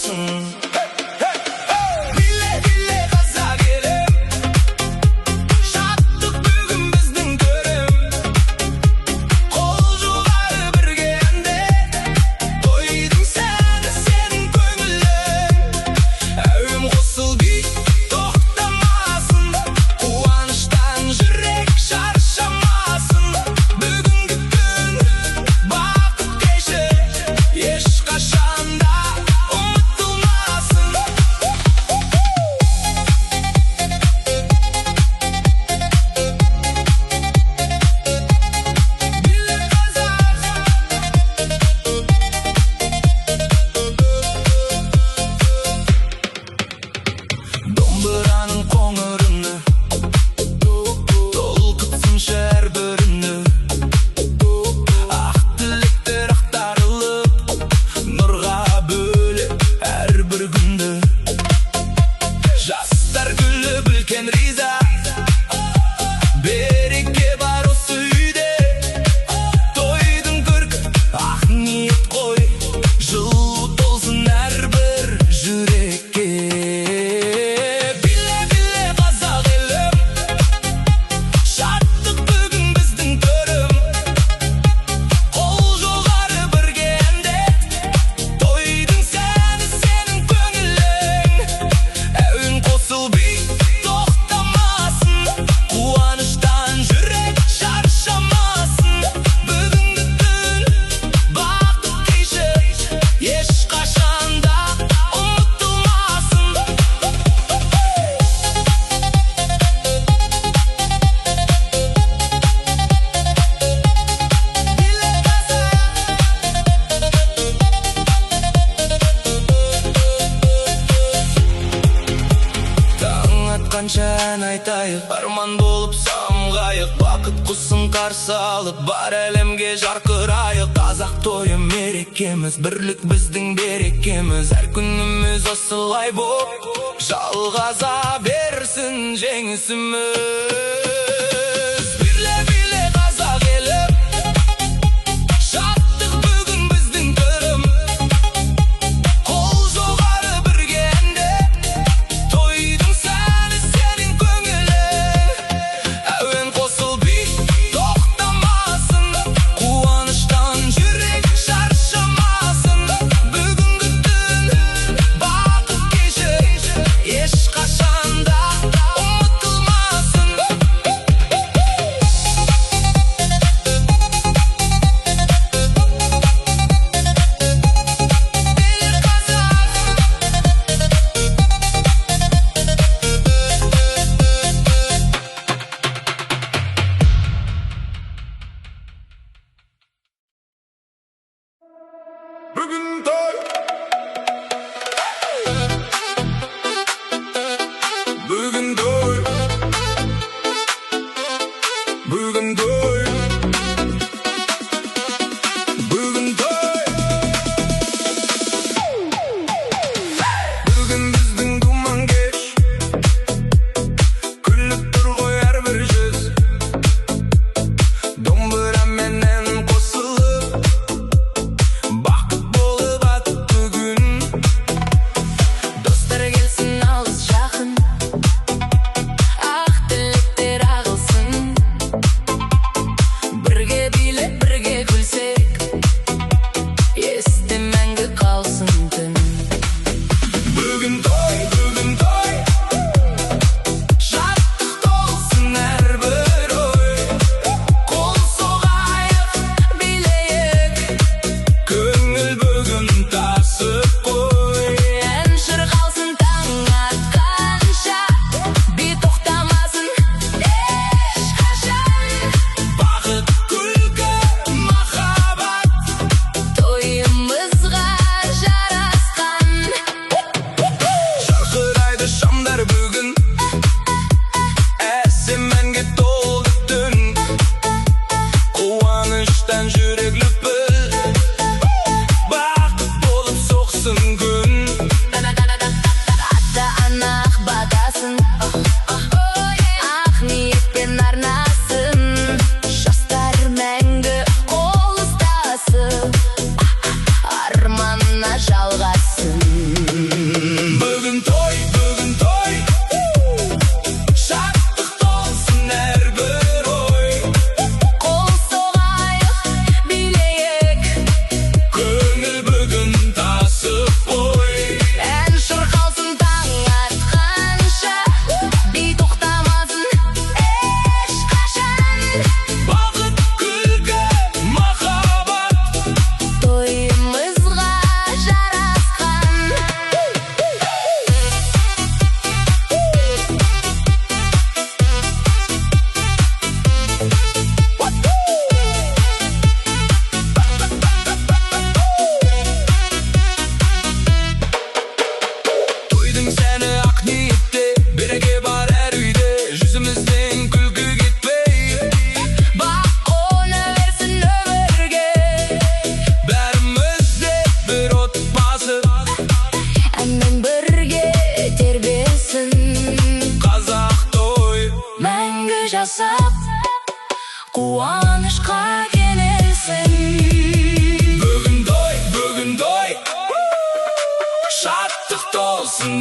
болмасын. Биле, биле қазақ елім, шаттық бүгін біздің төрім. Қол жоғары бірге әндеп, тойдың сәні сенің көңілің. Әуен қосыл би тоқтамасын, қуаныштан жүрек шаршамасын. Бүгінгі күн бақыт кеші, ешқашанда ұмытылмасын. Биле қазақ, домбыраның қоңырыны толқытсыншы әрбіріні. Ақ тілектер ақтарылып, нұрға бөлеп әрбір күнді. Жастар күліп үлкен риза, береке бар осы үйде. Тойдың көркі ақ ниет қой, жылу толсын әрбір жүрекке. Биле, биле қазақ елім, шаттық бүгін біздің төрім. Қол жоғары бірге әндеп, тойдың сәні сенің көңілің. Әуен қосыл би тоқтамасын, қуаныштан жүрек шаршамасын. Бүгінгі күн бақыт кеші, ешқашанда ұмытылмасын. Биле таң атқанша ән айтайық, арман болып самғайық. Бақыт құсын қарсы алып, бар әлемге жарқырайық. Қазақ тойы мерекеміз, бірлік біздің берекеміз. Әр күніміз осылай боп жалғаса берсін жеңісіміз. Биле, биле қазақ елім, шаттық бүгін біздің төрім. Қол жоғары бірге әндеп, тойдың сәні сенің көңілің. Әуен қосыл би тоқтамасын, қуаныштан жүрек шаршамасын. Бүгінгі түн бақыт кеші, ешқашанда ұмытылмасын. Биле қазақ, бүгін той, бүгін той, бүгін той, бүгін той. Бүгін біздің думан кеш, күліп тұр ғой әрбір жүз. Домбырамен ән қосылып, бақыт болып атты күн. Достар келсін алыс жақын, ақ тілектер ағылсын. Бірге билеп, бірге күлсек, есте мәңгі қалсын түн. Бүгін той, шаттық толсын әрбір ой. Қол соғайық, Билейік, көңіл бүгін тасып қой. ән шырқалсын таң атқанша, би тоқтамасын ешқашан. Бақыт, күлкі, махаббат, Тойымызға жарасқан, жарқырайды шамдар бүгін. Әсем әнге толды түн, қуаныштан жүрек лүпіл. Бақыт болып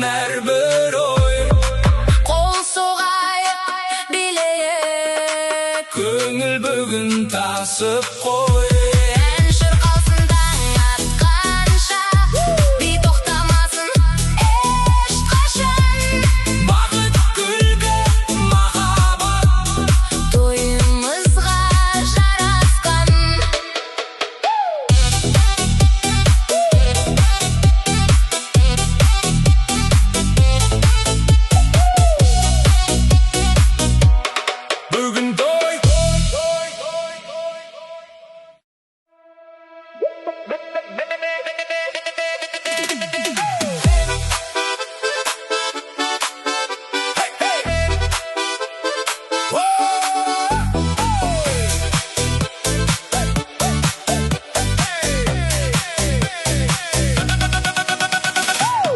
қалсын әрбір ой. Қол соғайық, билейік, Көңіл бүгін тасып қой. ән шырқалсын таң атқанша, би тоқтамасын ешқашан. Бақыт, күлкі, махаббат, Тойымызға жарасқан. бүгін той.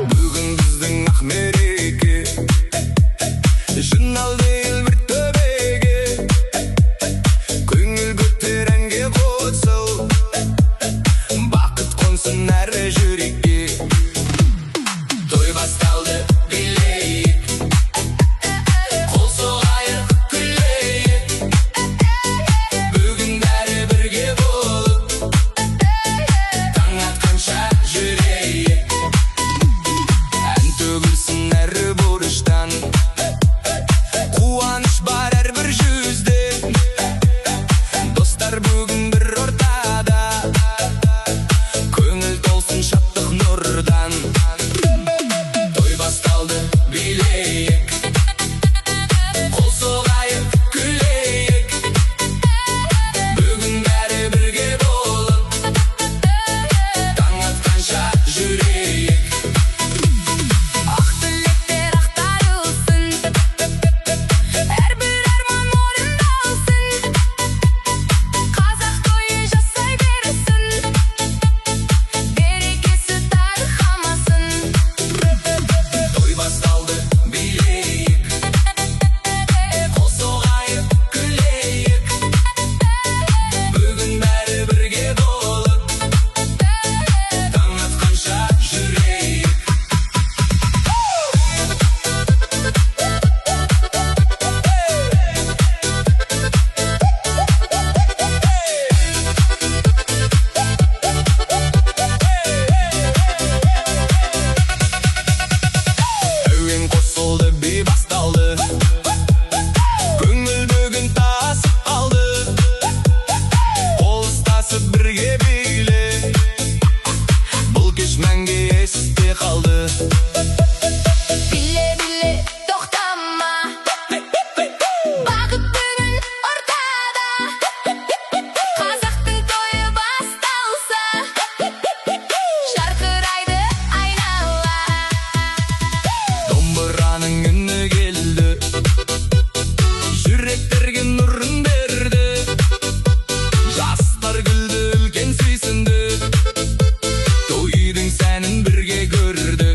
Бүгін біздің ақ мереке, жиналды ел бір төбеге. Көңіл көтер әнге қосыл, бақыт қонсын әр жүрекке. Той басталды, билейік, қол соғайық, күлейік. Бүгін бәрі бірге болып, таң атқанша жүрейік. Ән төгілсін әр бұрыштан, қуаныш бар әрбір жүзде. Достар бүгін бір ортада, көңіл толсын шаттық нұрдан. Той басталды, билейік, қол соғайық, күлейік. Бүгін бәрі бірге болып, таң атқанша жүрейік. Ақ тілектер ақтарылсын, әрбір арман орындалсын. Қазақ тойы жасай берсін, берекесі тарқамасын. Той басталды, билейік, қол соғайық, күлейік. Бүгін бәрі бірге болып, таң атқанша жүрейік. Әуен қосылды, би басталды, көңіл бүгін тасып қалды. Қол ұстасып бірге биле, бұл кеш мәңгі есте қалды. Биле, биле, тоқтама, бақыт бүгін ортада. Қазақтың тойы басталса, жарқырайды айнала. Домбыраның үні келді, жүректерге нұрын берді. Жастар күлді, үлкен сүйсінді, тойдың сәнін бірге көрді.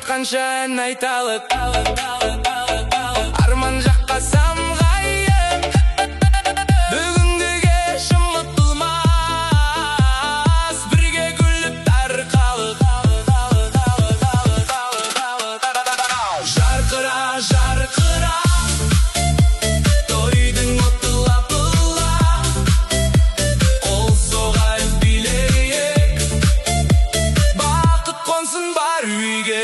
қанша айталық арман жаққа самғайып бүгінгі кеш ұмытылмас бірге күліп тарқалып жарқыра жарқыра тойдың оты лапыла қол соғайық билейік бақыт қонсын бар үйге.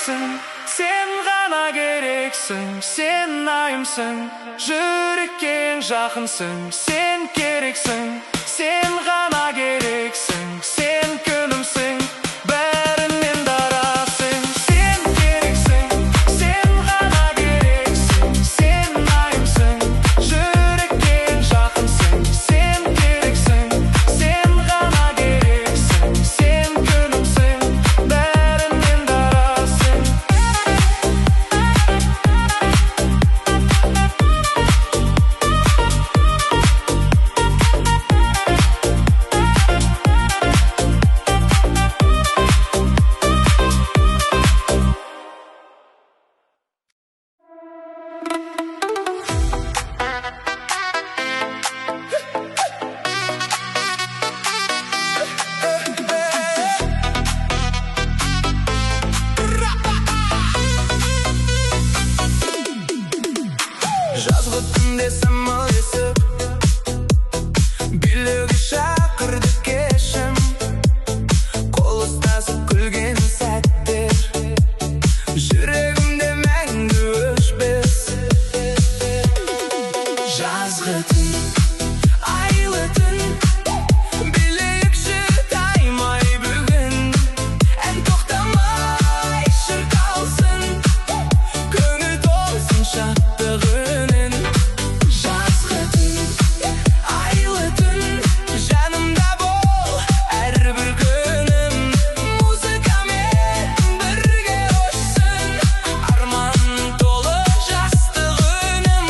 керексің, сен ғана керексің, сен айымсың, жүрекке ең жақынсың, сен керексің, сен ғана керексің, сен күнімсің, бәрінен дарасың. Сен керексің, сен ғана керексің, сен айымсың, жүрекке ең жақынсың, сен керексің, сен ғана керексің, сен күнімсің, бәрінен дарасың. Жазғы түнде самал есіп, билеуге шақырды кешім, қол ұстасып күлген сәттер жүрегімде мәңгі өшпес. Жазғы түн, айлы түн, билейікші таймай бүгін, ән тоқтамай шырқалсын, көңіл толсын шаттық үнін. Жазғы түн, айлы түн, жанымда бол әрбір күнім, музыкамен бірге өссін, арман толы жастық үнім.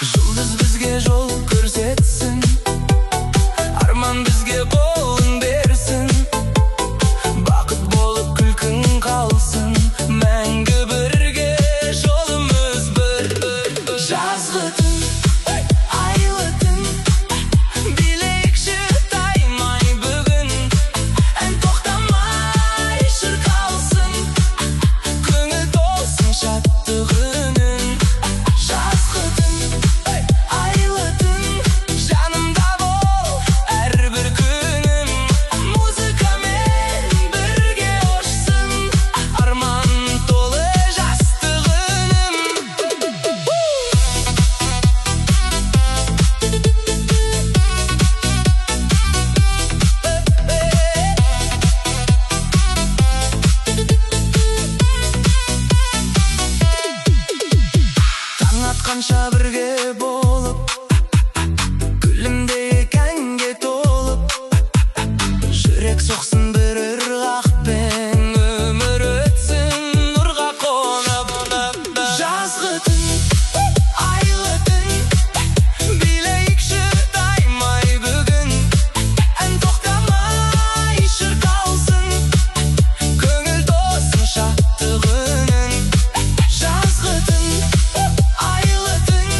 Жұлдыз бізге жол көрсетсін, арман бізге қолын берсін, бақыт болып күлкің қалсын, мәңгі бірге жолымыз бір. Жазғы түн, айлы түн, билейікші таймай бүгін, ән тоқтамай шырқалсын, көңіл толсын шаттық үнін. Жазғы түн, айлы түн, жанымда бол әрбір күнім, музыкамен бірге ұшсын, арман толы жастық үнім. Таң атқанша бірге болып, күлімдейік әнге толып, жүрек соқсын бір ырғақпен, өмір өтсін нұрға қонып. Жазғы түн, айлы түн, билейікші таймай бүгін, ән тоқтамай шырқалсын, көңіл толсын шаттық үнін. Жазғы түн, айлы түн,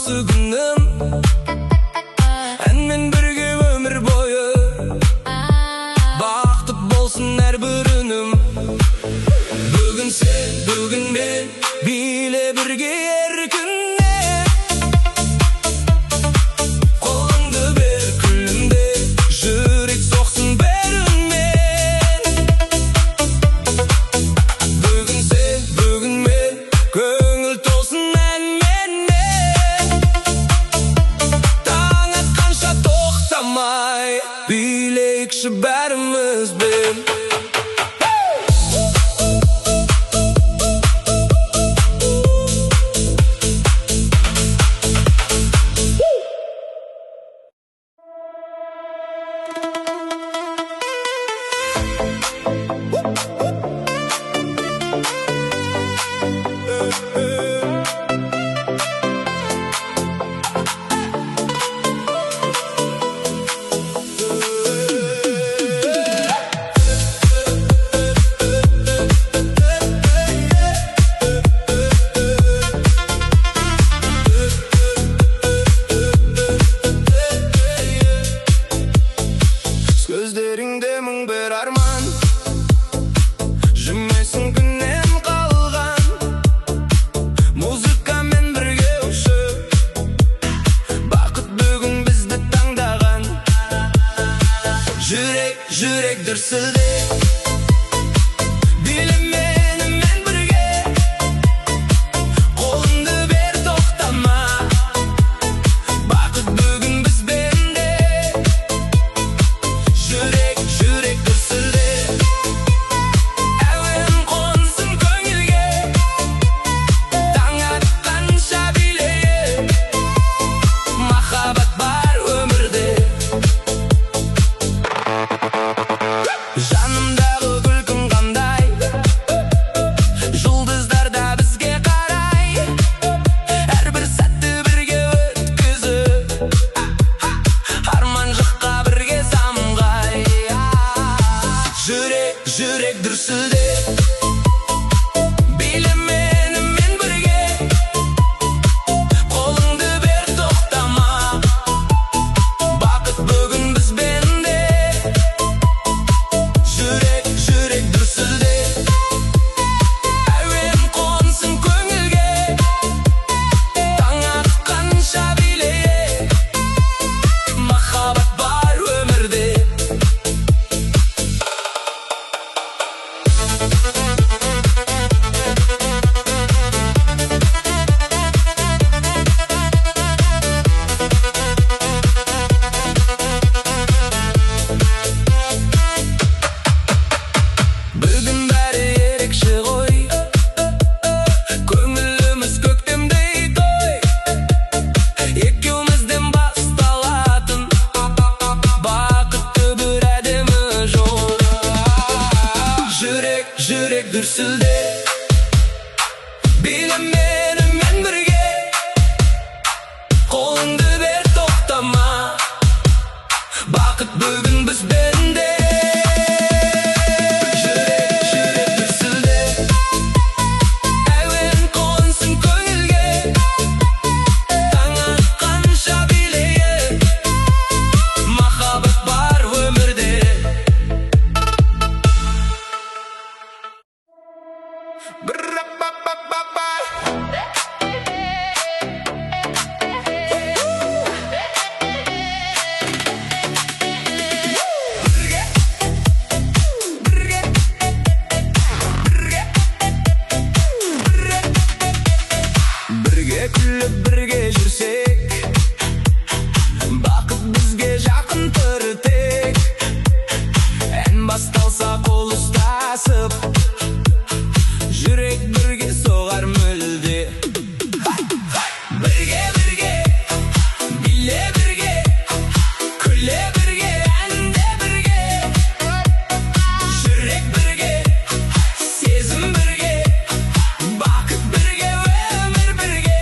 осы күнім, әнмен бірге өмір бойы. Бақыт болсын әрбір үнім. Бүгін сен, бүгін мен, биле бірге еркінне. Қолыңды бер, күлімде, жүрек соқсын бәрінмен. Бүгін сен, бүгін мен, көңіл толсын әнменен. Таң атқанша тоқтамай, билейікші бәрімізбен. Көздеріңде мың бір арман, жүрмесің күннен қалған. Музыкамен бірге ұшып, бақыт бүгін бізді таңдаған. Жүрек, жүрек дүрсілдеп, биле менімен бірге. Қолыңды бер, тоқтама, бақыт бүгін бізбен де. Жүрек, жүрек дүрсілдеп, әуен қонсын көңілге. Таң атқанша билейік, махаббат бар өмірде. Жанымдағы күлкің қандай, жұлдыздар да бізге қарай. Әрбір сәтті бірге өткізіп, арман жаққа бірге самғай. Жүрек, жүрек дүрсілдеп, биле менімен бірге. Қолыңды бер, тоқтама, бақыт бүгін бізбен де. Жүрек, жүрек дүрсілдеп, әуен қонсын көңілге. Таң атқанша билейік, махаббат бар өмірде. Бүгін бәрі ерекше ғой, көңіліміз көктемдей той. Екеумізден басталатын бақытты бір әдемі жол. Жүрек, жүрек дүрсілдеп, биле менімен бірге. Қолыңды бер, тоқтама, бақыт бүгін бізбен де. Жүрек, жүрек дүрсілдеп, әуен қонсын көңілге. Таң атқанша билейік, махаббат бар өмірде. Бра-ба-ба-ба-ба. Бірге күліп, бірге жүрсек, бақыт бізге жақын түртек. Ән басталса қол ұстасып, жүрек бірге соғар мүлде. Бірге, бірге, биле бірге, күле бірге, әнде бірге. Жүрек бірге, сезім бірге, бақыт бірге, өмір бірге.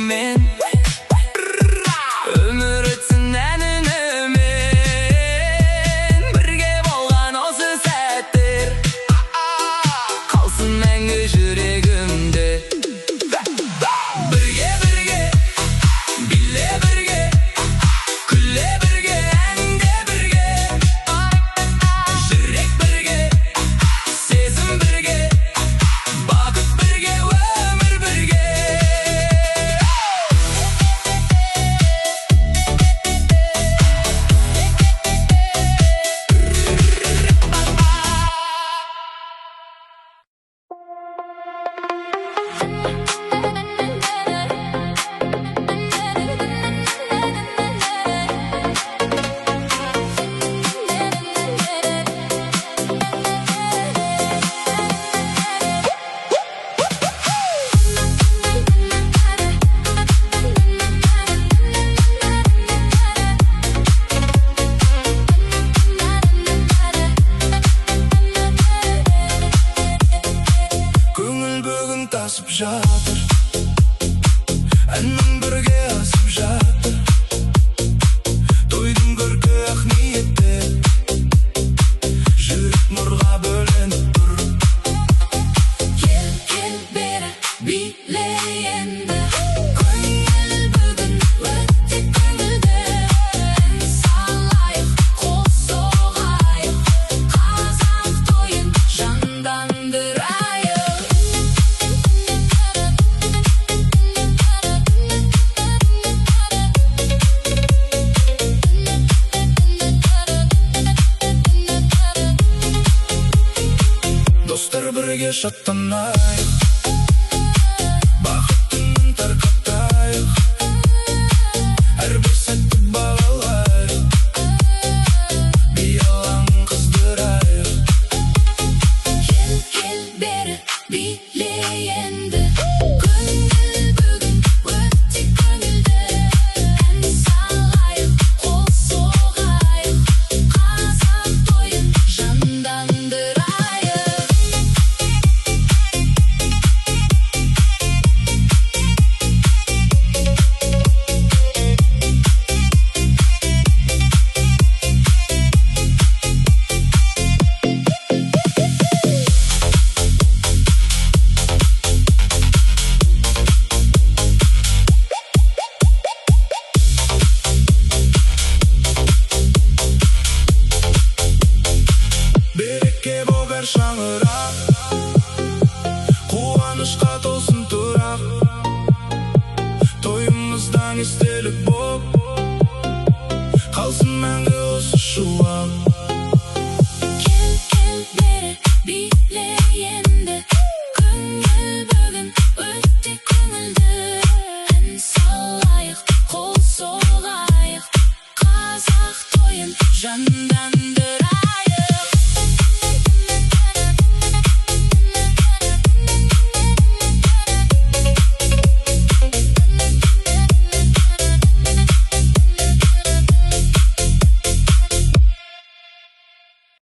мен өмір өтсін әніңмен бірге болған осы сәттер қалсын мәңгі жүрегімде бірге биле бірге күле бірге әнде бірге жүрек бірге сезім бірге бақыт бірге өмір бірге көңіл бүгін тасып жатыр әннің бірге асып жатыр тойдың көркі ақ ниетте жүрек нұрға бөленіп тұр Кел бері биле енді көңіл бүгін өте көңілді ән салайық қол соғайық қазақ тойын жандандырайық достар бірге шаттанайық бақыттың тарқатайық әрбір сәтті бағалайық би алаңын қыздырайық Кел бері биле енді көңіл бүгін өте көңілді ән салайық қол соғайық қазақ тойын жандандырайық береке бөгер шаңырақ қуанышқа толсын тұрақ тойымыздан естелік боп қалсын мәңгі осы шуақ